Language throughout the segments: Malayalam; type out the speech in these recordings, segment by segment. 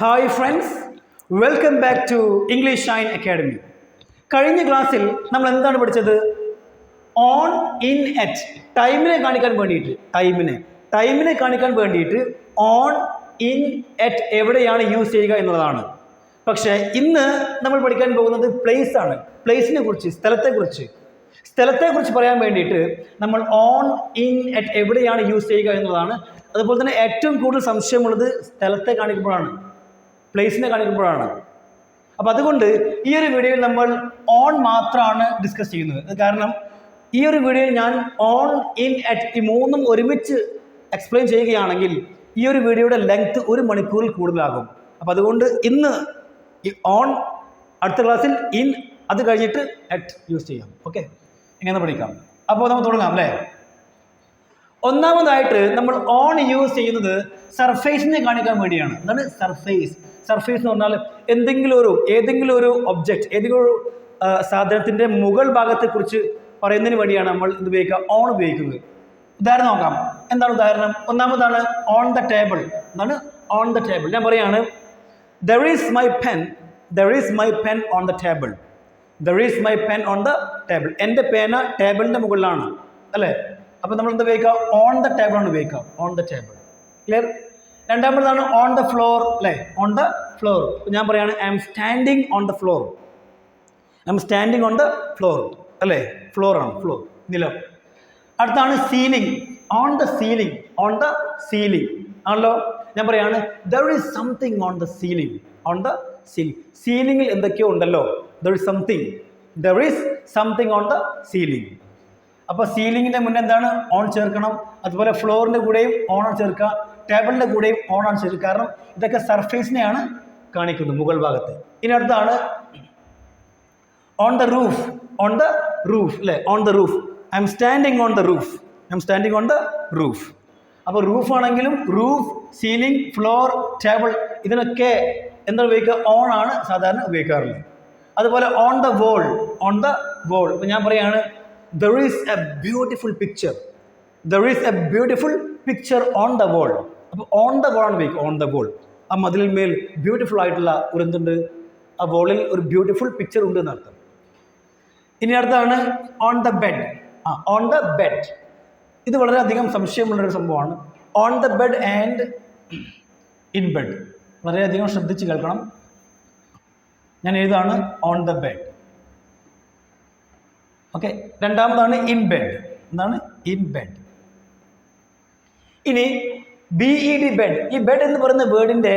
Hi friends, welcome back to English shine academy. കഴിഞ്ഞ ക്ലാസ്സിൽ നമ്മൾ എന്താണ് പഠിച്ചത്? On, in, at. ടൈമിനെ കാണിക്കാൻ വേണ്ടിയിട്ട് ഓൺ, ഇൻ, അറ്റ് എവിടെയാണ് യൂസ് ചെയ്യുക എന്നുള്ളതാണ്. പക്ഷേ ഇന്ന് നമ്മൾ പഠിക്കാൻ പോകുന്നത് പ്ലേസ് ആണ്. പ്ലേസിനെ കുറിച്ച്, സ്ഥലത്തെക്കുറിച്ച് പറയാൻ വേണ്ടിയിട്ട് നമ്മൾ ഓൺ, ഇൻ, അറ്റ് എവിടെയാണ് യൂസ് ചെയ്യുക എന്നുള്ളതാണ്. അതുപോലെ തന്നെ ഏറ്റവും കൂടുതൽ സംശയമുള്ളത് സ്ഥലത്തെ കാണിക്കുമ്പോഴാണ്, പ്ലേസിനെ കാണിക്കുമ്പോഴാണ്. അപ്പം അതുകൊണ്ട് ഈ ഒരു വീഡിയോയിൽ നമ്മൾ ഓൺ മാത്രമാണ് ഡിസ്കസ് ചെയ്യുന്നത്. കാരണം ഈ ഒരു വീഡിയോയിൽ ഞാൻ ഓൺ, ഇൻ, അറ്റ് ഈ മൂന്നും ഒരുമിച്ച് എക്സ്പ്ലെയിൻ ചെയ്യുകയാണെങ്കിൽ ഈ ഒരു വീഡിയോയുടെ ലെങ്ത് 1 മണിക്കൂറിൽ കൂടുതലാകും. അപ്പം അതുകൊണ്ട് ഇന്ന് ഈ ഓൺ, അടുത്ത ക്ലാസ്സിൽ ഇൻ, അത് കഴിഞ്ഞിട്ട് അറ്റ് യൂസ് ചെയ്യാം. ഓക്കെ, ഇങ്ങനെ പഠിക്കാം. അപ്പോൾ നമുക്ക് തുടങ്ങാം അല്ലേ? ഒന്നാമതായിട്ട് നമ്മൾ ഓൺ യൂസ് ചെയ്യുന്നത് സർഫേസിനെ കാണിക്കാൻ വേണ്ടിയാണ്. എന്താണ് സർഫേസ്? സർഫേസ് എന്ന് പറഞ്ഞാൽ ഏതെങ്കിലും ഒരു ഒബ്ജക്റ്റ്, ഏതെങ്കിലും ഒരു സാധനത്തിൻ്റെ മുകൾ ഭാഗത്തെക്കുറിച്ച് പറയുന്നതിന് വേണ്ടിയാണ് നമ്മൾ ഇത് ഉപയോഗിക്കുക, ഓൺ ഉപയോഗിക്കുന്നത്. ഉദാഹരണം നോക്കാം. എന്താണ് ഉദാഹരണം? ഒന്നാമതാണ് ഓൺ ദ ടേബിൾ. എന്താണ് ഓൺ ദ ടേബിൾ? ഞാൻ പറയാണ് there is my pen on the table. There is my pen on the table. എൻ്റെ പേന ടേബിളിൻ്റെ മുകളിലാണ് അല്ലേ? അപ്പോൾ നമ്മൾ എന്താ ഉപയോഗിക്കുക? ഓൺ ദ ടേബിൾ ആണ് ഉപയോഗിക്കുക. On the table. ക്ലിയർ? രണ്ടാമതാണ് ഓൺ ദ ഫ്ലോർ അല്ലേ? On the floor. ഞാൻ പറയാണ് I'm standing on the floor. I'm standing on the floor അല്ലേ? ഫ്ലോർ ആണ്, ഫ്ലോർ, നിലം. അടുത്താണ് ceiling. On the ceiling. On the ceiling ആണല്ലോ. ഞാൻ പറയാണ് there is something on the ceiling. on the ceiling. സീലിംഗിൽ എന്തൊക്കെയോ ഉണ്ടല്ലോ. there is something on the ceiling. അപ്പോൾ സീലിംഗിൻ്റെ മുന്നേ എന്താണ്? ഓൺ ചേർക്കണം. അതുപോലെ ഫ്ലോറിൻ്റെ കൂടെയും ഓൺ ചേർക്കുക, ടേബിളിൻ്റെ കൂടെയും ഓൺ ചേർക്കുക. കാരണം ഇതൊക്കെ സർഫേസിനെയാണ് കാണിക്കുന്നത്, മുകൾ ഭാഗത്ത്. ഇനി അടുത്താണ് on the roof. On the roof അല്ലേ? On the roof. I'm standing on the roof. I'm standing on the roof. അപ്പോൾ റൂഫ് ആണെങ്കിലും റൂഫ്, സീലിംഗ്, ഫ്ലോർ, ടേബിൾ ഇതിനൊക്കെ എന്താ ഉപയോഗിക്കുക? ഓൺ ആണ് സാധാരണ ഉപയോഗിക്കാറുള്ളത്. അതുപോലെ on the wall. On the wall. ഇപ്പോൾ ഞാൻ പറയുകയാണ് there is a beautiful picture. There is a beautiful picture on the wall. അപ്പോൾ ഓൺ ദ വോൾ ആണ് ഉപയോഗിക്കുക. On the wall. ആ മതിലിന്മേൽ ബ്യൂട്ടിഫുൾ ആയിട്ടുള്ള ഒരു എന്തുണ്ട്? ആ വോളിൽ ഒരു ബ്യൂട്ടിഫുൾ പിക്ചർ ഉണ്ട് എന്നർത്ഥം. ഇനി അടുത്താണ് on the bed. On the bed. ഇത് വളരെയധികം സംശയമുള്ളൊരു സംഭവമാണ്. On the bed and in bed. വളരെയധികം ശ്രദ്ധിച്ച് കേൾക്കണം. ഞാൻ എഴുതാണ് ഓൺ ദ ബെഡ്. ഓക്കെ. രണ്ടാമതാണ് ഇൻ ബെഡ്. എന്താണ്? In bed. ഇനി BED ബെഡ്. ഈ ബെഡ് എന്ന് പറയുന്ന വേർഡിൻ്റെ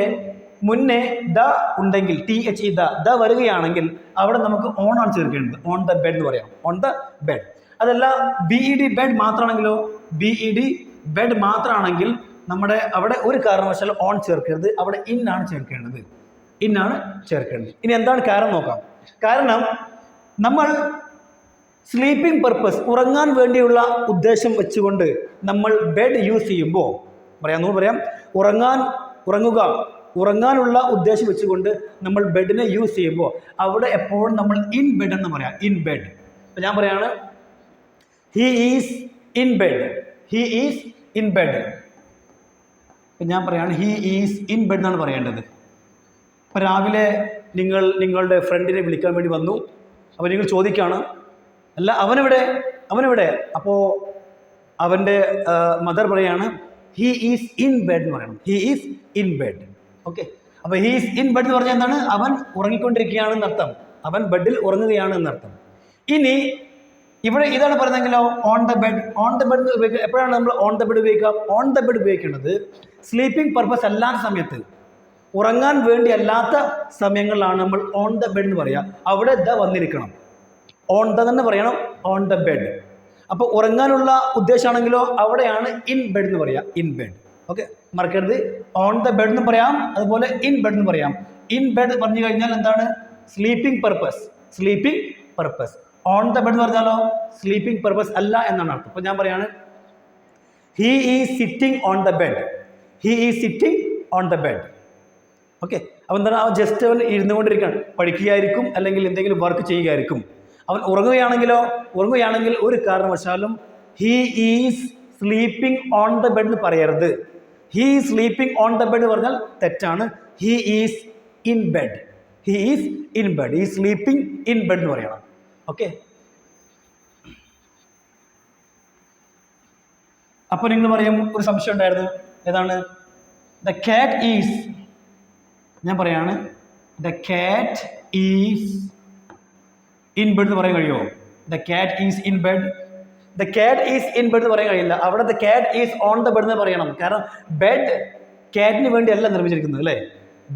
മുന്നേ ദ ഉണ്ടെങ്കിൽ, THE ദ വരികയാണെങ്കിൽ അവിടെ നമുക്ക് ഓൺ ആണ് ചേർക്കേണ്ടത്. ഓൺ ദ ബെഡ് എന്ന് പറയാം. On the bed. അതല്ല BED ബെഡ് മാത്രമാണെങ്കിലോ, BED ബെഡ് മാത്രമാണെങ്കിൽ നമ്മുടെ അവിടെ ഒരു കാരണവശാലും ഓൺ ചേർക്കരുത്. അവിടെ ഇൻ ആണ് ചേർക്കേണ്ടത്. ഇനി എന്താണ് കാരണം നോക്കാം. കാരണം നമ്മൾ സ്ലീപ്പിംഗ് പർപ്പസ്, ഉറങ്ങാൻ വേണ്ടിയുള്ള ഉദ്ദേശം വെച്ചുകൊണ്ട് നമ്മൾ ബെഡ് യൂസ് ചെയ്യുമ്പോൾ പറയാം ഉറങ്ങാനുള്ള ഉദ്ദേശം വെച്ചുകൊണ്ട് നമ്മൾ ബെഡിനെ യൂസ് ചെയ്യുമ്പോൾ അവിടെ എപ്പോഴും നമ്മൾ ഇൻ ബെഡ് എന്ന് പറയാം. In bed. അപ്പം ഞാൻ പറയാണ് he is in bed. He is in bed. അപ്പം ഞാൻ പറയാണ് ഹി ഈസ് ഇൻ ബെഡ് എന്നാണ് പറയേണ്ടത്. അപ്പോൾ രാവിലെ നിങ്ങളുടെ ഫ്രണ്ടിനെ വിളിക്കാൻ വേണ്ടി വന്നു. അപ്പോൾ നിങ്ങൾ ചോദിക്കുകയാണ്, അല്ല അവനെവിടെ? അപ്പോൾ അവൻ്റെ മദർ പറയാണ് ഹി ഈസ് ഇൻ ബെഡ് എന്ന് പറയണം. He is in bed. Okay. അപ്പോൾ ഹി ഈസ് ഇൻ ബെഡ് എന്ന് പറഞ്ഞാൽ എന്താണ്? അവൻ ഉറങ്ങിക്കൊണ്ടിരിക്കുകയാണെന്ന് അർത്ഥം. അവൻ ബെഡിൽ ഉറങ്ങുകയാണ് എന്നർത്ഥം. ഇനി ഇവിടെ ഇതാണ് പറയുന്നതെങ്കിലോ on the bed. On the bed ഉപയോഗിക്കുക. എപ്പോഴാണ് നമ്മൾ ഓൺ ദ ബെഡ് ഉപയോഗിക്കുക? ഓൺ ദ ബെഡ് ഉപയോഗിക്കേണ്ടത് സ്ലീപ്പിംഗ് പർപ്പസ് അല്ലാത്ത സമയത്ത്, ഉറങ്ങാൻ വേണ്ടി അല്ലാത്ത സമയങ്ങളിലാണ് നമ്മൾ ഓൺ ദ ബെഡ് എന്ന് പറയുക. അവിടെ ദ വന്നിരിക്കണം. ഓൺ ദ തന്നെ പറയണം. On the bed. അപ്പോൾ ഉറങ്ങാനുള്ള ഉദ്ദേശമാണെങ്കിലോ അവിടെയാണ് ഇൻ ബെഡ് എന്ന് പറയുക. In bed. ഓക്കെ, മറക്കരുത്. ഓൺ ദ ബെഡ് എന്ന് പറയാം, അതുപോലെ ഇൻ ബെഡ് എന്ന് പറയാം. ഇൻ ബെഡ് പറഞ്ഞു കഴിഞ്ഞാൽ എന്താണ്? Sleeping purpose. On the bed എന്ന് പറഞ്ഞാലോ സ്ലീപ്പിംഗ് പർപ്പസ് അല്ല എന്നാണ് അർത്ഥം. അപ്പോൾ ഞാൻ പറയാണ് he is sitting on the bed. He is sitting on the bed. Okay. അപ്പോൾ എന്താണ്? അവൻ ജസ്റ്റ് അവൻ ഇരുന്നുകൊണ്ടിരിക്കുകയാണ്, പഠിക്കുകയായിരിക്കും, അല്ലെങ്കിൽ എന്തെങ്കിലും വർക്ക് ചെയ്യുകയായിരിക്കും. അവൻ ഉറങ്ങുകയാണെങ്കിൽ ഒരു കാരണവശാലും he is sleeping on the bed എന്ന് പറയരുത്. He sleeping on the bed പറഞ്ഞാൽ തെറ്റാണ്. He is in bed. He is in bed. He is sleeping in bed എന്ന് പറയണം. ഓക്കെ. അപ്പോൾ നിങ്ങൾ പറയും ഒരു സംശയം ഉണ്ടായിരുന്നു, ഏതാണ്? ദ കാറ്റ് ഈസ്, ഞാൻ പറയാണ് the cat is in bed എന്ന് പറയാൻ കഴിയുമോ? The cat is in bed. The cat is in bed എന്ന് പറയാൻ കഴിയില്ല. അവിടെ the cat is on the bed എന്ന് പറയണം. കാരണം ബെഡ് കാറ്റിന് വേണ്ടിയല്ല നിർമ്മിച്ചിരിക്കുന്നത്, അല്ലേ?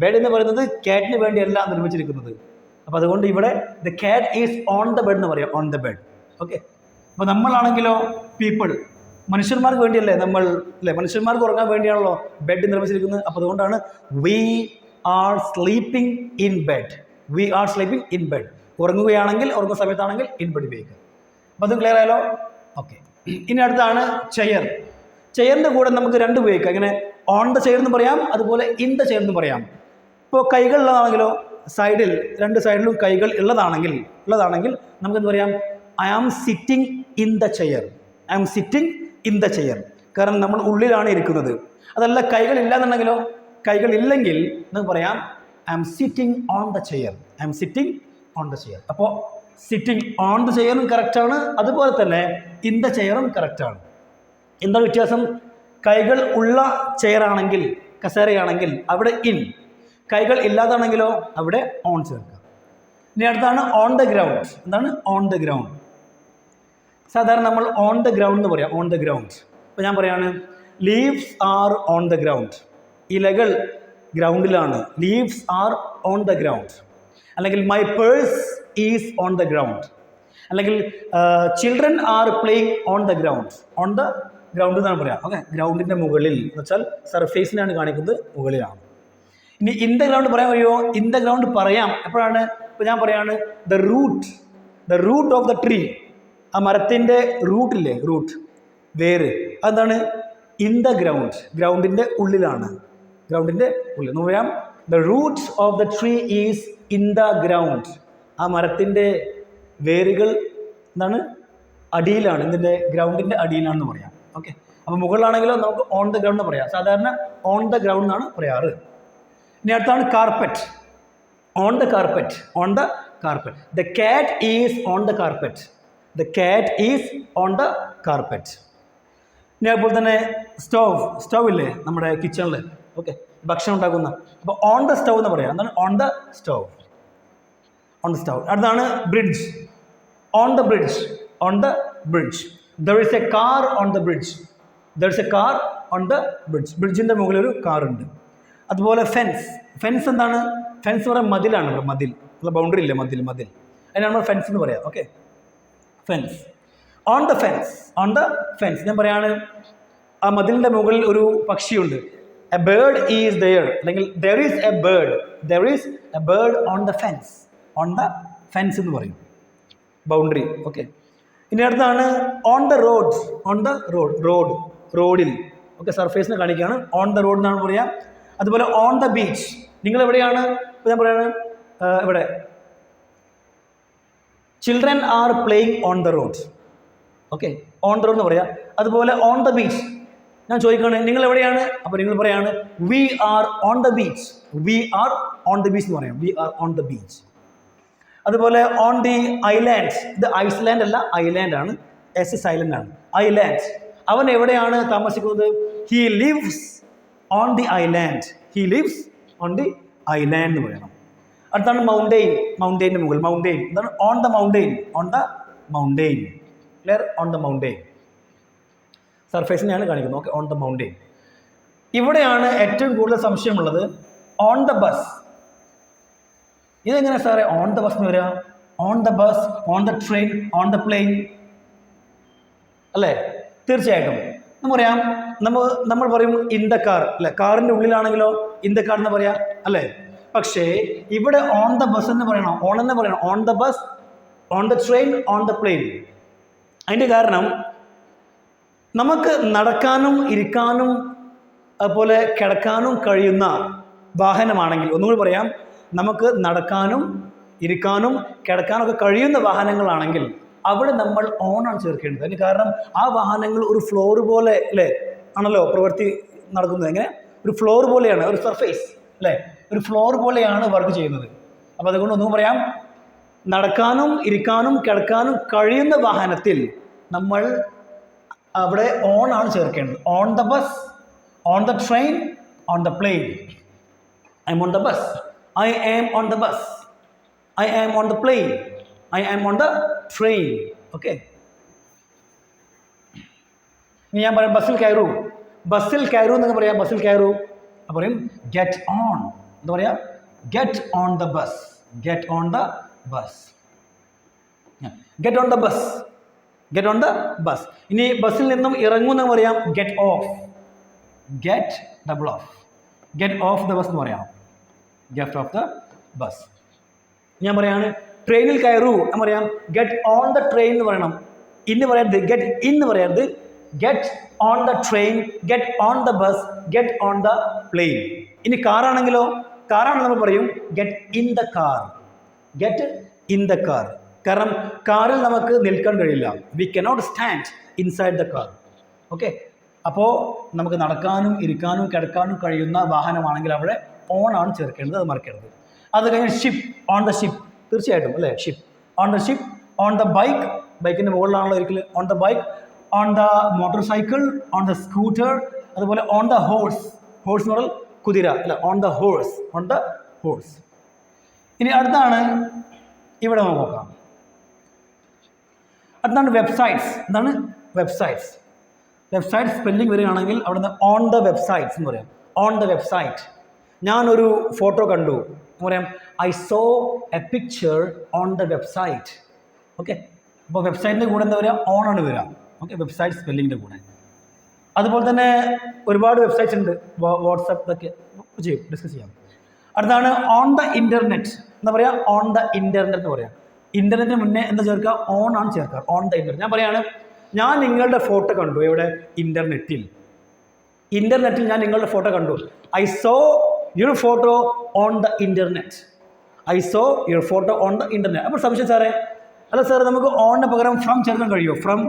ബെഡ് എന്ന് പറയുന്നത് കാറ്റിന് വേണ്ടിയല്ല നിർമ്മിച്ചിരിക്കുന്നത്. അപ്പോൾ അതുകൊണ്ട് ഇവിടെ the cat is on the bed എന്ന് പറയാം, ഓൺ ദ ബെഡ്. ഓക്കെ. അപ്പോൾ നമ്മളാണെങ്കിലോ പീപ്പിൾ, മനുഷ്യന്മാർക്ക് വേണ്ടിയല്ലേ നമ്മൾ, അല്ലേ? മനുഷ്യന്മാർക്ക് ഉറങ്ങാൻ വേണ്ടിയാണല്ലോ ബെഡ് നിർമ്മിച്ചിരിക്കുന്നത്. അപ്പോൾ അതുകൊണ്ടാണ് we are sleeping in bed. We are sleeping in bed. ഉറങ്ങുകയാണെങ്കിൽ, ഉറങ്ങുന്ന സമയത്താണെങ്കിൽ ഇൻ ബെഡ് ഉപയോഗിക്കുക. അപ്പോൾ അതും ക്ലിയർ ആയാലോ? ഓക്കെ. ഇനി അടുത്താണ് ചെയർ. ചെയറിൻ്റെ കൂടെ നമുക്ക് രണ്ട് ഉപയോഗിക്കാം. ഇങ്ങനെ ഓൺ ദ ചെയർ എന്ന് പറയാം, അതുപോലെ ഇൻ ദ ചെയർ എന്ന് പറയാം. ഇപ്പോൾ കൈകളുള്ളതാണെങ്കിലോ, സൈഡിൽ രണ്ട് സൈഡിലും കൈകൾ ഉള്ളതാണെങ്കിൽ നമുക്ക് എന്ത് പറയാം? I am sitting in the chair. I am sitting in the chair. കാരണം നമ്മൾ ഉള്ളിലാണ് ഇരിക്കുന്നത്. അതല്ല കൈകളില്ല എന്നുണ്ടെങ്കിലോ, കൈകളില്ലെങ്കിൽ നമുക്ക് പറയാം I am sitting on the chair. I am sitting on the chair. അപ്പോൾ സിറ്റിംഗ് ഓൺ ദ ചെയറും കറക്റ്റാണ്, അതുപോലെ തന്നെ ഇൻ ദ ചെയറും കറക്റ്റാണ്. എന്താണ് വ്യത്യാസം? കൈകൾ ഉള്ള ചെയറാണെങ്കിൽ, കസേരയാണെങ്കിൽ അവിടെ ഇൻ, കൈകൾ ഇല്ലാതാണെങ്കിലോ അവിടെ ഓൺ ചേർക്കുക. ഇനി അടുത്താണ് ഓൺ ദ ഗ്രൗണ്ട്. എന്താണ് ഓൺ ദ ഗ്രൗണ്ട്? സാധാരണ നമ്മൾ ഓൺ ദ ഗ്രൗണ്ട് എന്ന് പറയാം, ഓൺ ദ ഗ്രൗണ്ട്. ഇപ്പോൾ ഞാൻ പറയാണ് leaves are on the ground. ഇലകൾ ഗ്രൗണ്ടിലാണ്. Leaves are on the ground. അല്ലെങ്കിൽ my purse is on the ground. അല്ലെങ്കിൽ children are playing on the ground. On the ground എന്നാണ് പറയാം. ഓക്കെ. ഗ്രൗണ്ടിൻ്റെ മുകളിൽ എന്ന് വെച്ചാൽ സർഫേസിനാണ് കാണിക്കുന്നത്, മുകളിലാണ്. ഇനി ഇൻ ദ ഗ്രൗണ്ട് പറയാൻ കഴിയുമോ? ഇൻ ദ ഗ്രൗണ്ട് പറയാം. എപ്പോഴാണ്? ഇപ്പോൾ ഞാൻ പറയാണ് the root of the tree. ആ മരത്തിൻ്റെ റൂട്ടില്ലേ, റൂട്ട്, വേര്, അതെന്താണ്? In the ground. ഗ്രൗണ്ടിൻ്റെ ഉള്ളിലാണ്. ഗ്രൗണ്ടിൻ്റെ ഉള്ളിൽ എന്ന് പറയാം the Roots of the tree is in the ground. ആ മരത്തിൻ്റെ വേരുകൾ എന്താണ്? അടിയിലാണ്. ഇതിൻ്റെ ഗ്രൗണ്ടിൻ്റെ അടിയിലാണെന്ന് പറയാം. ഓക്കെ. അപ്പോൾ മുകളിലാണെങ്കിലോ നമുക്ക് ഓൺ ദ ഗ്രൗണ്ട് എന്ന് പറയാം. സാധാരണ ഓൺ ദ ഗ്രൗണ്ട് എന്നാണ് പറയാറ്. ഇനി അടുത്താണ് carpet. On the carpet. On the carpet. The cat is on the carpet. The cat is on the carpet. ഇനി അതുപോലെ തന്നെ സ്റ്റവ് ഇല്ലേ നമ്മുടെ കിച്ചണിൽ, ഓക്കെ, ഭക്ഷണം ഉണ്ടാക്കുന്ന. അപ്പോൾ ഓൺ ദ സ്റ്റവ് എന്ന് പറയാം. എന്താണ്? On the stove. On the stove. അടുത്താണ് bridge. On the bridge. On the bridge. There is a car on the bridge. There is a car on the bridge. ബ്രിഡ്ജിൻ്റെ മുകളിൽ ഒരു കാറുണ്ട്. അതുപോലെ ഫെൻസ്. ഫെൻസ് എന്താണ്? ഫെൻസ് പറയാൻ മതിലാണ്. ഇവിടെ മതിൽ, ഉള്ള ബൗണ്ടറി ഇല്ലേ, മതിൽ. അതിനാണ് നമ്മൾ ഫെൻസ് എന്ന് പറയാം. Okay. Fence. On the fence. On the fence. ഞാൻ പറയാണ് ആ മതിലിൻ്റെ മുകളിൽ ഒരു പക്ഷിയുണ്ട്. A bird is there. അല്ലെങ്കിൽ there is a bird. There is a bird on the fence. On the fence എന്ന് പറയും, ബൗണ്ടറി. ഓക്കെ. ഇനി അടുത്താണ് on the road. On the road. റോഡിൽ. ഓക്കെ. സർഫേസിനെ കാണിക്കുകയാണ്. ഓൺ ദ റോഡ് എന്നാണ് പറയാം. അതുപോലെ ഓൺ ദ ബീച്ച്. നിങ്ങൾ എവിടെയാണ്? ഇപ്പോൾ ഞാൻ പറയാണ് ഇവിടെ children are playing on the road. Okay. On the road എന്ന് പറയാം. അതുപോലെ ഓൺ ദ ബീച്ച്. ഞാൻ ചോദിക്കുകയാണ് നിങ്ങൾ എവിടെയാണ്? അപ്പോൾ നിങ്ങൾ പറയാണ് we are on the beach. We are on the beach എന്ന് പറയാം. We are on the beach. അതുപോലെ ഓൺ ദി ഐലാൻഡ്സ്. ഇത് ഐസ്ലാൻഡ് അല്ല, ഐലാൻഡ് ആണ്. എസ് സൈലന്റ് ആണ്. ഐലാൻഡ്. അവൻ എവിടെയാണ് താമസിക്കുന്നത്? He lives on the island. He lives on the island എന്ന് പറയണം. അടുത്താണ് മൗണ്ടെയിൻ. മൗണ്ടെയിൻ്റെ മുകളിൽ. മൗണ്ടെയിൻ എന്താണ്? On the mountain. On the mountain. Clear? On the mountain. സർഫേസിനെയാണ് കാണിക്കുന്നത്. ഓക്കെ. On the mountain. ഇവിടെയാണ് ഏറ്റവും കൂടുതൽ സംശയമുള്ളത്. On the bus. ഇതെങ്ങനെ സാറേ ഓൺ ദ ബസ് എന്ന് വരിക? On the bus, on the train, on the plain അല്ലേ? തീർച്ചയായിട്ടും നമുക്കറിയാം. നമ്മൾ പറയും ഇൻ ദ കാർ അല്ലേ? കാറിൻ്റെ ഉള്ളിലാണെങ്കിലോ ഇൻ ദ കാർ എന്ന് പറയാം അല്ലേ? പക്ഷേ ഇവിടെ ഓൺ ദ ബസ് എന്ന് പറയണം. ഓൺ എന്ന് പറയണം. On the bus, on the train, on the plain. അതിൻ്റെ കാരണം നമുക്ക് നടക്കാനും ഇരിക്കാനും അതുപോലെ കിടക്കാനും കഴിയുന്ന വാഹനമാണെങ്കിൽ, ഒന്നുകൂടി പറയാം, നമുക്ക് നടക്കാനും ഇരിക്കാനും കിടക്കാനും ഒക്കെ കഴിയുന്ന വാഹനങ്ങളാണെങ്കിൽ അവിടെ നമ്മൾ ഓണാണ് ചേർക്കേണ്ടത്. അതിന് കാരണം ആ വാഹനങ്ങൾ ഒരു ഫ്ലോർ പോലെ അല്ലേ ആണല്ലോ പ്രവൃത്തി നടക്കുന്നത്. എങ്ങനെ? ഒരു ഫ്ലോർ പോലെയാണ്, ഒരു സർഫേസ് അല്ലേ? ഒരു ഫ്ലോർ പോലെയാണ് വർക്ക് ചെയ്യുന്നത്. അപ്പോൾ അതുകൊണ്ട് ഒന്നും പറയാം, നടക്കാനും ഇരിക്കാനും കിടക്കാനും കഴിയുന്ന വാഹനത്തിൽ നമ്മൾ അവിടെ ഓൺ ആണ് ചേർക്കേണ്ടത്. On the bus, on the train, on the plane. I am on the bus, I am on the bus, I am on the plane, I am on the train. Okay, ഇനി ഞാൻ പറയാം ബസ്സിൽ കയറൂ. ബസ്സിൽ കയറൂ എന്നൊക്കെ പറയാം. ബസ്സിൽ കയറൂ അപ്പോൾ പറയും ഗെറ്റ് ഓൺ. എന്താ പറയാ? Get on the bus, get on the bus, get on the bus, get on the bus. ഇനി ബസ്സിൽ നിന്നും ഇറങ്ങുമെന്ന് പറയാം get of, get double of, get of the bus എന്ന് പറയാം, ഗെറ്റ് ഓഫ് ദ ബസ്. ഞാൻ പറയാണ് ട്രെയിനിൽ കയറൂ എന്ന് പറയാം ഗെറ്റ് ഓൺ ദ ട്രെയിൻ എന്ന് പറയണം. ഇന്ന് പറയരുത്, ഗെറ്റ് ഇൻ എന്ന് പറയരുത്. Get on the train, get on the bus, get on the plain. ഇനി കാറാണെങ്കിലോ, കാറാണെങ്കിൽ നമ്മൾ പറയും get in the car, get in the car. കാരണം കാറിൽ നമുക്ക് നിൽക്കാൻ കഴിയില്ല. We cannot stand inside the car. Okay, അപ്പോൾ നമുക്ക് നടക്കാനും ഇരിക്കാനും കിടക്കാനും കഴിയുന്ന വാഹനമാണെങ്കിൽ അവിടെ ഓൺ ആണ് ചേർക്കേണ്ടത്, അത് മറക്കരുത്. അത് കഴിഞ്ഞ് ഷിപ്പ്, ഓൺ ദ ഷിപ്പ്, തീർച്ചയായിട്ടും അല്ലേ, ship, on the ship, on the bike, ബൈക്കിൻ്റെ മുകളിലാണല്ലോ ഒരിക്കലും, on the bike, on the motor cycle, on the scooter, അതുപോലെ ഓൺ ദ ഹോഴ്സ്. ഹോഴ്സ് എന്ന് പറഞ്ഞാൽ കുതിര അല്ല, on the horse, on the horse. ഇനി അടുത്താണ് ഇവിടെ നമുക്ക് നോക്കാം. അടുത്താണ് വെബ്സൈറ്റ്സ്. എന്താണ് വെബ്സൈറ്റ്സ്? വെബ്സൈറ്റ് സ്പെല്ലിംഗ് വരികയാണെങ്കിൽ അവിടെ നിന്ന് ഓൺ ദ വെബ്സൈറ്റ്സ് എന്ന് പറയാം. On the website. ഞാനൊരു ഫോട്ടോ കണ്ടു എന്ന് പറയാം I so A picture on the website. Okay, അപ്പോൾ വെബ്സൈറ്റിൻ്റെ കൂടെ എന്താ വരിക? ഓൺ ആണ് വരിക. ഓക്കെ, വെബ്സൈറ്റ് സ്പെല്ലിങ്ങിൻ്റെ കൂടെ. അതുപോലെ തന്നെ ഒരുപാട് വെബ്സൈറ്റ്സ് ഉണ്ട്, വാട്സപ്പ് ഇതൊക്കെ ചെയ്യും, ഡിസ്കസ് ചെയ്യാം. അടുത്താണ് ഓൺ ദ ഇൻ്റർനെറ്റ്. എന്താ പറയുക? ഓൺ ദ ഇൻ്റർനെറ്റ് എന്ന് പറയാം. ഇൻ്റർനെറ്റിന് മുന്നേ എന്താ ചേർക്കുക? ഓൺ ആണ് ചേർക്കുക. On the internet. ഞാൻ പറയുകയാണ് ഞാൻ നിങ്ങളുടെ ഫോട്ടോ കണ്ടു. എവിടെ? ഇൻ്റർനെറ്റിൽ. ഇൻ്റർനെറ്റിൽ ഞാൻ നിങ്ങളുടെ ഫോട്ടോ കണ്ടു. I saw your photo on the internet. I saw your photo on the internet. അപ്പോൾ സംശയം സാറേ, അല്ല സാറേ നമുക്ക് ഓണിന് പകരം ഫ്രം ചേർക്കാൻ കഴിയുമോ? ഫ്രം,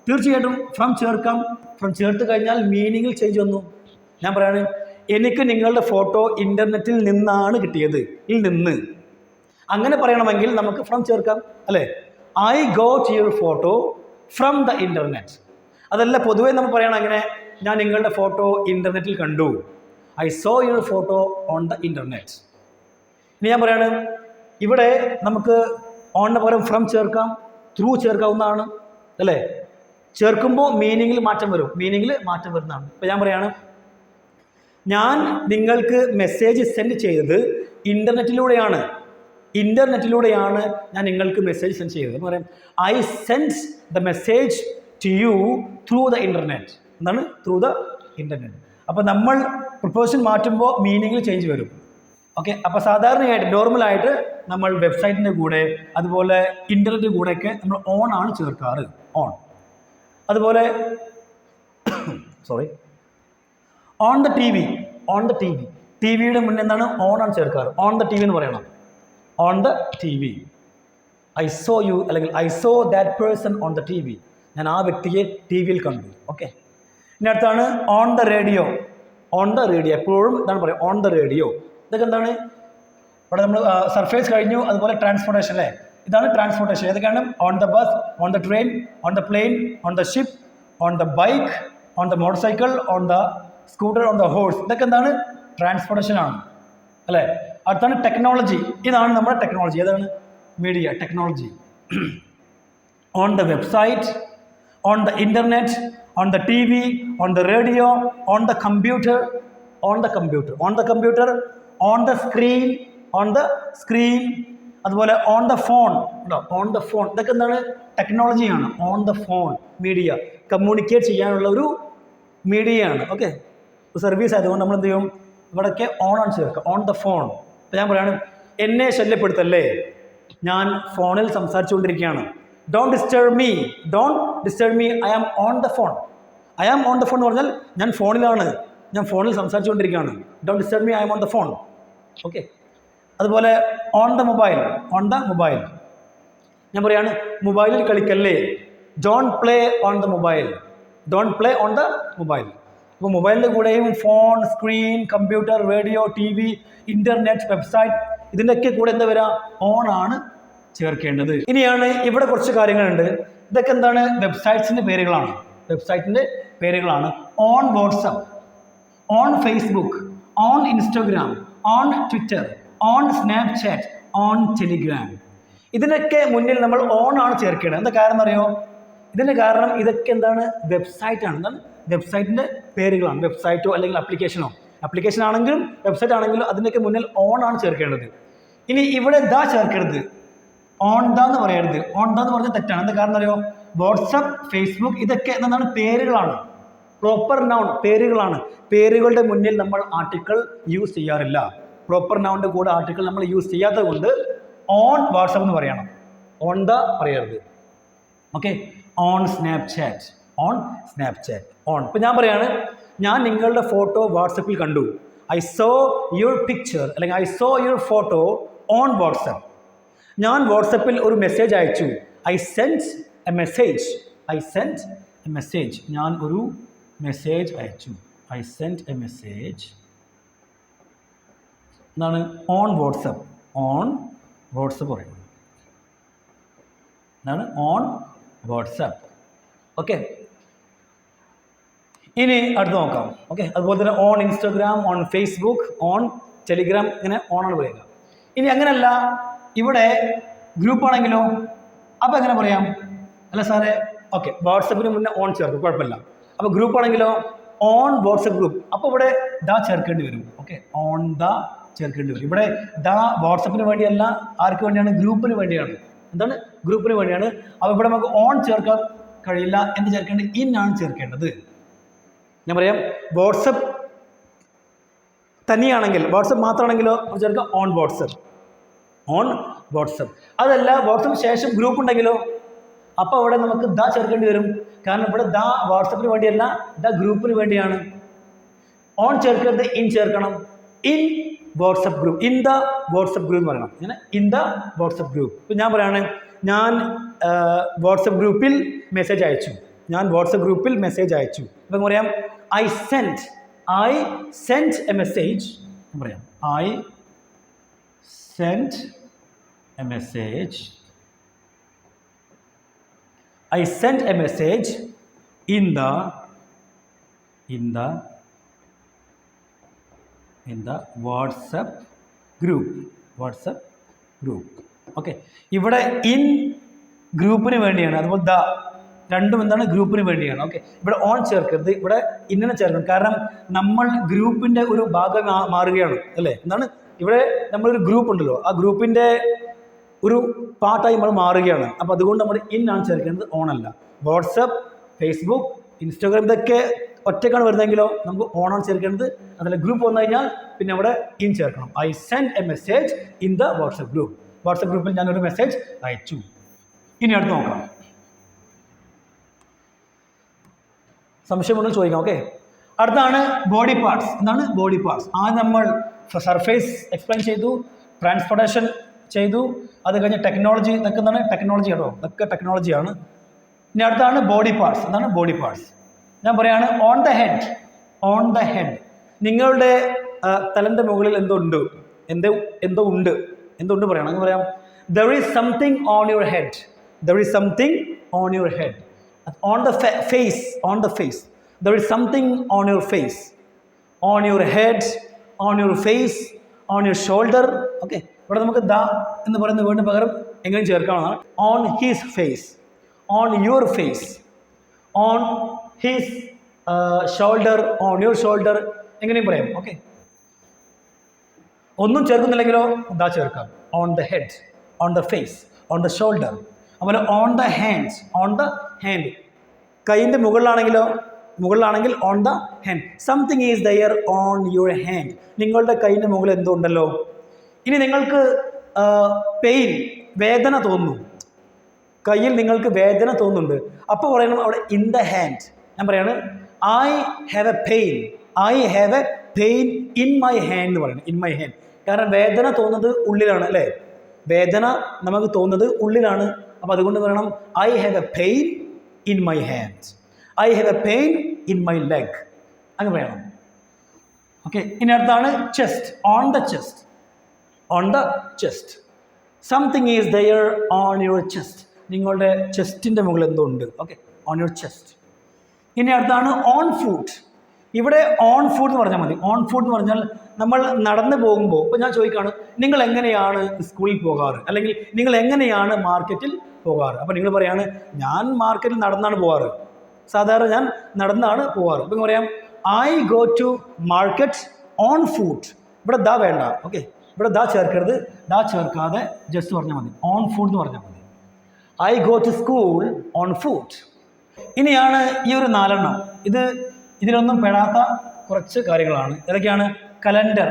തീർച്ചയായിട്ടും ഫ്രം ചേർക്കാം. ഫ്രം ചേർത്ത് കഴിഞ്ഞാൽ മീനിങ്ങിൽ ചേഞ്ച് വന്നു. ഞാൻ പറയാണ് എനിക്ക് നിങ്ങളുടെ ഫോട്ടോ ഇൻ്റർനെറ്റിൽ നിന്നാണ് കിട്ടിയത്, ഇതിൽ നിന്ന്. അങ്ങനെ പറയണമെങ്കിൽ നമുക്ക് ഫ്രം ചേർക്കാം അല്ലേ? I got your photo from the internet. അതല്ല പൊതുവേ നമ്മൾ പറയണം അങ്ങനെ, ഞാൻ നിങ്ങളുടെ ഫോട്ടോ ഇൻ്റർനെറ്റിൽ കണ്ടു. I saw your photo on the internet. ഇനി ഞാൻ പറയാണ് ഇവിടെ നമുക്ക് ഓണിന് പകരം ഫ്രം ചേർക്കാം, ത്രൂ ചേർക്കാവുന്നതാണ് അല്ലേ? ചേർക്കുമ്പോൾ മീനിങ്ങിൽ മാറ്റം വരും, മീനിങ്ങിൽ മാറ്റം വരുന്നതാണ്. ഇപ്പോൾ ഞാൻ പറയാണ് ഞാൻ നിങ്ങൾക്ക് മെസ്സേജ് സെൻഡ് ചെയ്തത് ഇൻ്റർനെറ്റിലൂടെയാണ്. ഇൻ്റർനെറ്റിലൂടെയാണ് ഞാൻ നിങ്ങൾക്ക് മെസ്സേജ് സെൻഡ് ചെയ്തത് എന്ന് പറയാം. I send the message to you through the internet. എന്താണ്? Through the internet. അപ്പോൾ നമ്മൾ പ്രൊപ്പോസിഷൻ മാറ്റുമ്പോൾ മീനിങ്ങിൽ ചേഞ്ച് വരും. ഓക്കെ, അപ്പോൾ സാധാരണയായിട്ട് നോർമലായിട്ട് നമ്മൾ വെബ്സൈറ്റിൻ്റെ കൂടെ അതുപോലെ ഇൻ്റർനെറ്റിൻ്റെ കൂടെയൊക്കെ നമ്മൾ ഓൺ ആണ് ചേർക്കാറ്, ഓൺ. അതുപോലെ sorry, on the TV, on the TV. ടി വിയുടെ മുന്നേ എന്താണ്? ഓൺ ആണ് ചേർക്കാറ്. ഓൺ ദ ടി വി എന്ന് പറയണം. On the TV. I saw you അല്ലെങ്കിൽ I saw that person on the TV. ഞാൻ ആ വ്യക്തിയെ ടി വിയിൽ കണ്ടു. ഓക്കെ, ഇനി അടുത്താണ് on the radio. On the radio എപ്പോഴും എന്താണ് പറയുക? On the radio. ഇതൊക്കെ എന്താണ്? ഇവിടെ നമ്മൾ സർഫേസ് കഴിഞ്ഞു, അതുപോലെ ട്രാൻസ്പോർട്ടേഷൻ അല്ലേ? ഇതാണ് ട്രാൻസ്പോർട്ടേഷൻ. ഏതൊക്കെയാണ്? On the bus, on the train, on the plain, on the ship, on the bike, on the motor cycle, on the scooter, on the horse. ഇതൊക്കെ എന്താണ്? ട്രാൻസ്പോർട്ടേഷൻ ആണ് അല്ലേ? അടുത്താണ് ടെക്നോളജി. ഇതാണ് നമ്മുടെ ടെക്നോളജി. ഏതാണ്? Media, technology. On the website, on the internet, on the TV, on the radio, on the computer, on the computer, on the computer, on the screen, on the screen. അതുപോലെ ഓൺ ദ ഫോൺ ഉണ്ടോ? On the phone. ഇതൊക്കെ എന്താണ്? ടെക്നോളജിയാണ്. On the phone, media, communicate ചെയ്യാനുള്ള ഒരു മീഡിയയാണ്. ഓക്കെ, സർവീസ് ആയതുകൊണ്ട് നമ്മൾ എന്ത് ചെയ്യും? ഇവിടെയൊക്കെ ഓൺ ആണ് ചേർക്കുക. On the phone. അപ്പോൾ ഞാൻ പറയുകയാണ് എന്നെ ശല്യപ്പെടുത്തല്ലേ, ഞാൻ ഫോണിൽ സംസാരിച്ചുകൊണ്ടിരിക്കുകയാണ്. Don't disturb me, don't disturb me, I am on the phone. I am on the phone എന്ന് പറഞ്ഞാൽ ഞാൻ ഫോണിലാണ്, ഞാൻ ഫോണിൽ സംസാരിച്ചുകൊണ്ടിരിക്കുകയാണ്. Don't disturb me, I am on the phone. Okay, അതുപോലെ on the mobile, on the mobile. ഞാൻ പറയാണ് മൊബൈലിൽ കളിക്കല്ലേ. Don't play on the mobile, don't play on the mobile. അപ്പോൾ മൊബൈലിൻ്റെ കൂടെയും phone, screen, computer, radio, TV, internet, website ഇതിൻ്റെയൊക്കെ കൂടെ എന്താ വരിക? ഓൺ ആണ് ചേർക്കേണ്ടത്. ഇനിയാണ് ഇവിടെ കുറച്ച് കാര്യങ്ങളുണ്ട്. ഇതൊക്കെ എന്താണ്? വെബ്സൈറ്റ്സിൻ്റെ പേരുകളാണ്. വെബ്സൈറ്റിൻ്റെ പേരുകളാണ്. On WhatsApp, on Facebook, on Instagram, on Twitter, on Snapchat, on Telegram. ഇതിനൊക്കെ മുന്നിൽ നമ്മൾ ഓൺ ആണ് ചേർക്കേണ്ടത്. എന്താ കാരണം അറിയോ? ഇതിൻ്റെ കാരണം ഇതൊക്കെ എന്താണ്? വെബ്സൈറ്റാണ്. എന്താണ്? വെബ്സൈറ്റിൻ്റെ പേരുകളാണ്. വെബ്സൈറ്റോ അല്ലെങ്കിൽ ആപ്ലിക്കേഷനോ, ആപ്ലിക്കേഷൻ ആണെങ്കിലും വെബ്സൈറ്റ് ആണെങ്കിലും അതിൻ്റെയൊക്കെ മുന്നിൽ ഓൺ ആണ് ചേർക്കേണ്ടത്. ഇനി ഇവിടെ ദാ ചേർക്കരുത്, ഓൺ ദ എന്ന് പറയരുത്. ഓൺ ദ എന്ന് പറഞ്ഞാൽ തെറ്റാണ്. എന്താ കാരണം അറിയോ? വാട്സപ്പ്, ഫേസ്ബുക്ക് ഇതൊക്കെ എന്താണ്? പേരുകളാണ്. പ്രോപ്പർ നൗൺ പേരുകളാണ്. പേരുകളുടെ മുന്നിൽ നമ്മൾ ആർട്ടിക്കിൾ യൂസ് ചെയ്യാറില്ല. പ്രോപ്പർ നൗണിൻ്റെ കൂടെ ആർട്ടിക്കിൾ നമ്മൾ യൂസ് ചെയ്യാത്തത് കൊണ്ട് ഓൺ വാട്സപ്പ് എന്ന് പറയണം, ഓൺ ദ പറയരുത്. Okay, on Snapchat, on Snapchat, on. ഇപ്പം ഞാൻ പറയാണ്, ഞാൻ നിങ്ങളുടെ ഫോട്ടോ വാട്സപ്പിൽ കണ്ടു. ഐ സോ യുവർ പിക്ചർ അല്ലെങ്കിൽ I saw your photo on WhatsApp. ഞാൻ വാട്സപ്പിൽ ഒരു മെസ്സേജ് അയച്ചു. I sent a message. I sent a message. ഞാൻ ഒരു മെസ്സേജ് അയച്ചു. I sent a message. എന്താണ്? On WhatsApp. ഓൺ വാട്സപ്പ് പറയുന്നത് എന്താണ്? On WhatsApp. ഓക്കെ, ഇനി അടുത്ത് നോക്കാം. ഓക്കെ, അതുപോലെ തന്നെ on Instagram, on Facebook, on Telegram, ഇങ്ങനെ ഓണാണ് പറയുക. ഇനി അങ്ങനെയല്ല, ഇവിടെ ഗ്രൂപ്പ് ആണെങ്കിലോ? അപ്പോൾ എങ്ങനെ പറയാം? അല്ല സാറേ, ഓക്കെ, വാട്സപ്പിന് മുന്നേ ഓൺ ചേർക്കും, കുഴപ്പമില്ല. അപ്പോൾ ഗ്രൂപ്പ് ആണെങ്കിലോ? On WhatsApp group. അപ്പോൾ ഇവിടെ ദ ചേർക്കേണ്ടി വരും. ഓക്കെ, ഓൺ ദ ചേർക്കേണ്ടി വരും. ഇവിടെ ദ വാട്സപ്പിന് വേണ്ടിയല്ല, ആർക്ക് വേണ്ടിയാണ്? ഗ്രൂപ്പിന് വേണ്ടിയാണ്. എന്താണ്? ഗ്രൂപ്പിന് വേണ്ടിയാണ്. അപ്പോൾ ഇവിടെ നമുക്ക് ഓൺ ചേർക്കാൻ കഴിയില്ല. എന്ത് ചേർക്കേണ്ടത്? ഇൻ ആണ് ചേർക്കേണ്ടത്. ഞാൻ പറയാം, വാട്സപ്പ് തന്നെയാണെങ്കിൽ, വാട്സപ്പ് മാത്രമാണെങ്കിലോ ചേർക്കുക ഓൺ വാട്സപ്പ്, ഓൺ വാട്സപ്പ്. അതല്ല, വാട്സപ്പ് ശേഷം ഗ്രൂപ്പ് ഉണ്ടെങ്കിലോ? അപ്പോൾ അവിടെ നമുക്ക് ദ ചേർക്കേണ്ടി വരും. കാരണം ഇവിടെ ദ വാട്സപ്പിന് വേണ്ടിയല്ല, ദ ഗ്രൂപ്പിന് വേണ്ടിയാണ്. ഓൺ ചേർക്കരുത്, ഇൻ ചേർക്കണം. In WhatsApp group, in the WhatsApp group എന്ന് പറയണം. ഇങ്ങനെ ഇൻ ദ വാട്സപ്പ് ഗ്രൂപ്പ്. ഇപ്പം ഞാൻ പറയുകയാണ്, ഞാൻ വാട്സപ്പ് ഗ്രൂപ്പിൽ മെസ്സേജ് അയച്ചു. ഞാൻ വാട്സപ്പ് ഗ്രൂപ്പിൽ മെസ്സേജ് അയച്ചു. ഇപ്പം പറയാം, ഐ സെൻറ്റ് എ മെസ്സേജ്. പറയാം, I sent a message. I sent a message in the WhatsApp group. WhatsApp group. Okay, ഇവിടെ ഇൻ ഗ്രൂപ്പിന് വേണ്ടിയാണ്, അതുപോലെ ദ രണ്ടും എന്താണ്? ഗ്രൂപ്പിന് വേണ്ടിയാണ്. ഓക്കെ, ഇവിടെ ഓൺ ചേർക്കരുത്, ഇവിടെ ഇന്നെ ചേർക്കണം. കാരണം നമ്മൾ ഗ്രൂപ്പിൻ്റെ ഒരു ഭാഗം മാറുകയാണ്, അല്ലേ? എന്താണ്? ഇവിടെ നമ്മളൊരു ഗ്രൂപ്പ് ഉണ്ടല്ലോ, ആ ഗ്രൂപ്പിൻ്റെ ഒരു പാർട്ടായി നമ്മൾ മാറുകയാണ്. അപ്പോൾ അതുകൊണ്ട് നമ്മൾ ഇൻ ആണ് ചേർക്കേണ്ടത്, ഓൺ അല്ല. വാട്സപ്പ്, ഫേസ്ബുക്ക്, ഇൻസ്റ്റാഗ്രാം ഇതൊക്കെ ഒറ്റക്കാണ് വരുന്നതെങ്കിലോ നമുക്ക് ഓൺ ആണ് ചേർക്കേണ്ടത്. അതല്ല, ഗ്രൂപ്പ് വന്നു കഴിഞ്ഞാൽ പിന്നെ അവിടെ ഇൻ ചേർക്കണം. I send A message in the WhatsApp group. WhatsApp ഗ്രൂപ്പിൽ ഞാനൊരു മെസ്സേജ് അയച്ചു. ഇനി അടുത്ത് നോക്കാം, സംശയമുണ്ടെന്ന് ചോദിക്കാം. ഓക്കെ, അടുത്താണ് ബോഡി പാർട്സ്. എന്താണ് ബോഡി പാർട്സ്? ആദ്യം നമ്മൾ സർഫേസ് എക്സ്പ്ലെയിൻ ചെയ്തു, ട്രാൻസ്പോർട്ടേഷൻ ചെയ്തു, അത് കഴിഞ്ഞ് ടെക്നോളജി. ഇതൊക്കെ എന്താണ്? ടെക്നോളജി കേട്ടോ, ഇതൊക്കെ ടെക്നോളജിയാണ്. ഇനി അടുത്താണ് ബോഡി പാർട്സ്. എന്താണ് ബോഡി പാർട്സ്? ഞാൻ പറയാണ്, on the head. On the head, നിങ്ങളുടെ തലൻ്റെ മുകളിൽ എന്തോ ഉണ്ട്, എന്തോ ഉണ്ട് പറയണം. അങ്ങനെ പറയാം, there is something on your head. There is something on your head. On the face, on the face. There is something on your face. On your head, on your face, on your shoulder. Okay, ഇവിടെ നമുക്ക് ദ എന്ന് പറയുന്ന വേർഡിന് പകരം എങ്ങനെ ചേർക്കാവുന്നതാണ്? On his face, on your face, on his shoulder, on your shoulder, എങ്ങനെയും പറയാം. ഓക്കെ, ഒന്നും ചേർക്കുന്നില്ലെങ്കിലോ ദ ചേർക്കാം. On the head, on the face, on the shoulder. അതുപോലെ on the hands, on the hand. കൈയിൻ്റെ മുകളിലാണെങ്കിൽ on the hand. Something is there on your hand. നിങ്ങളുടെ കൈയിൻ്റെ മുകളിൽ എന്തോ ഉണ്ടല്ലോ. ഇനി നിങ്ങൾക്ക് പെയിൻ, വേദന തോന്നുന്നു, കയ്യിൽ നിങ്ങൾക്ക് വേദന തോന്നുന്നുണ്ട്, അപ്പോൾ പറയണം അവിടെ ഇൻ ദ ഹാൻഡ്. ഞാൻ പറയാണ്, I have A pain, I have A pain in my hand എന്ന് പറയണം. In my hand. കാരണം വേദന തോന്നുന്നത് ഉള്ളിലാണ്, അല്ലേ? വേദന നമുക്ക് തോന്നുന്നത് ഉള്ളിലാണ്. അപ്പോൾ അതുകൊണ്ട് പറയണം, I have A pain in my hand, I have A pain in my leg. അങ്ങ് പറയണം. ഓക്കെ, ഇനി അടുത്താണ് chest. On the chest. On the chest. Something is their own your chest. നിങ്ങളുടെ ചെസ്റ്റിൻ്റെ മുകളിൽ എന്തോ ഉണ്ട്. Okay, on your chest. ഇനി അടുത്താണ് ഓൺ ഫുട്ട്. ഇവിടെ ഓൺ ഫുട്ട് എന്ന് പറഞ്ഞാൽ മതി. ഓൺ ഫുട്ട് എന്ന് പറഞ്ഞാൽ നമ്മൾ നടന്നു പോകുമ്പോൾ, ഇപ്പോൾ ഞാൻ ചോദിക്കുകയാണ് നിങ്ങൾ എങ്ങനെയാണ് സ്കൂളിൽ പോകാറ്, അല്ലെങ്കിൽ നിങ്ങൾ എങ്ങനെയാണ് മാർക്കറ്റിൽ പോകാറ്. അപ്പോൾ നിങ്ങൾ പറയാണ് ഞാൻ മാർക്കറ്റിൽ നടന്നാണ് പോകാറ്, സാധാരണ ഞാൻ നടന്നാണ് പോകാറ്. അപ്പോൾ പറയാം I go to market on foot. ഇവിടെ ദാ വേണ്ട. ഓക്കെ, ഇവിടെ ദാ ചേർക്കരുത്. ദാ ചേർക്കാതെ ജസ്റ്റ് പറഞ്ഞാൽ മതി. ഓൺ ഫുട്ട് എന്ന് പറഞ്ഞാൽ മതി. I go to school on foot. ഇനിയാണ് ഈ ഒരു 4 ഇതിലൊന്നും പെടാത്ത കുറച്ച് കാര്യങ്ങളാണ്. ഏതൊക്കെയാണ്? കലണ്ടർ.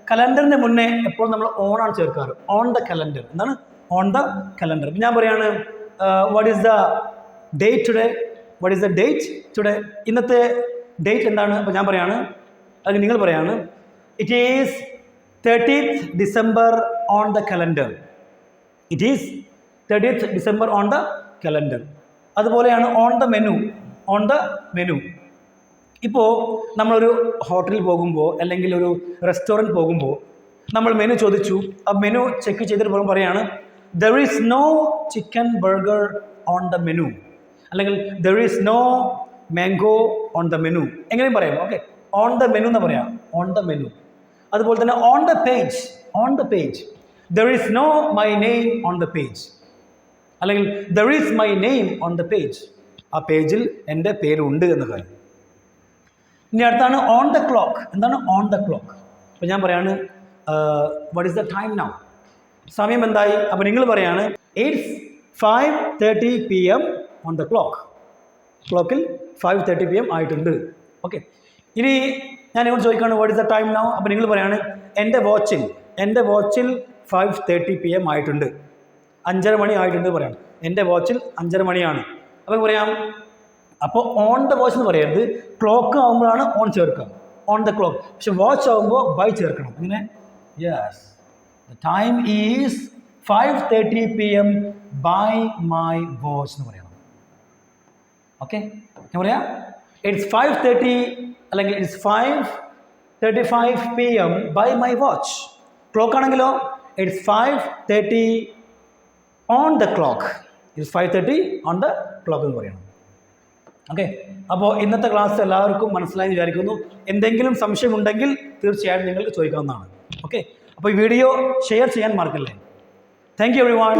കലണ്ടറിന് മുന്നേ എപ്പോഴും നമ്മൾ ഓണാണ് ചേർക്കാറ്. On the calendar. എന്താണ്? On the calendar. ഞാൻ പറയാണ് what is the date today? What is the date today? ഇന്നത്തെ ഡേറ്റ് എന്താണ്? അപ്പോൾ ഞാൻ പറയാണ്, അല്ലെങ്കിൽ നിങ്ങൾ പറയാണ് it is 30th December on the calendar. It is 30th December on the calendar. അതുപോലെയാണ് on the menu. On the menu. ഇപ്പോൾ നമ്മളൊരു ഹോട്ടലിൽ പോകുമ്പോൾ അല്ലെങ്കിൽ ഒരു റെസ്റ്റോറൻറ്റ് പോകുമ്പോൾ നമ്മൾ മെനു ചോദിച്ചു. ആ മെനു ചെക്ക് ചെയ്തിട്ട് പോകുമ്പോൾ പറയാണ് there is no chicken burger on the menu, അല്ലെങ്കിൽ there is no mango on the menu. എങ്ങനെയും പറയാം. ഓക്കെ, ഓൺ ദ മെനു എന്ന് പറയാം. On the menu. അതുപോലെ തന്നെ on the page. On the page. There is no my name on the page, അല്ലെങ്കിൽ there is my name on the page. ആ പേജിൽ എൻ്റെ പേരുണ്ട് എന്ന കാര്യം. ഇനി അടുത്താണ് ഓൺ ദ ക്ലോക്ക്. എന്താണ് ഓൺ ദ ക്ലോക്ക്? അപ്പോൾ ഞാൻ പറയാണ് what is the time now? സമയം എന്തായി? അപ്പോൾ നിങ്ങൾ പറയാണ് it's 5:30 PM on the clock. ക്ലോക്കിൽ 5:30 PM ആയിട്ടുണ്ട്. ഓക്കെ, ഇനി ഞാൻ ഇവിടെ ചോദിക്കുകയാണ് what is the time now? അപ്പോൾ നിങ്ങൾ പറയാണ് എൻ്റെ വാച്ചിൽ 5:30 PM ആയിട്ടുണ്ട്. 5:30 മണി ആയിട്ടുണ്ട് പറയാണ്. എൻ്റെ വാച്ചിൽ 5:30 മണിയാണ്. അപ്പോൾ പറയാം, അപ്പോൾ ഓൺ ദ വാച്ച് എന്ന് പറയരുത്. ക്ലോക്ക് ആകുമ്പോഴാണ് ഓൺ ചേർക്കുക, ഓൺ ദ ക്ലോക്ക്. പക്ഷെ വാച്ച് ആകുമ്പോൾ ബൈ ചേർക്കണം. ഇങ്ങനെ yes the time is 5:30 PM by my watch എന്ന് പറയണം. ഓക്കെ, ഞാൻ പറയാം ഇറ്റ്സ് 5:30 അല്ലെങ്കിൽ it's 5:35 PM by my watch. Clock ആണെങ്കിലോ it's 5:30 on the clock. It's 5:30 on the clock എന്ന് പറയണം. ഓക്കെ, അപ്പോൾ ഇന്നത്തെ ക്ലാസ് എല്ലാവർക്കും മനസ്സിലായി വിചാരിക്കുന്നു. എന്തെങ്കിലും സംശയമുണ്ടെങ്കിൽ തീർച്ചയായും നിങ്ങൾക്ക് ചോദിക്കാവുന്നതാണ്. ഓക്കെ, അപ്പോൾ ഈ വീഡിയോ ഷെയർ ചെയ്യാൻ മറക്കല്ലേ. Thank you everyone.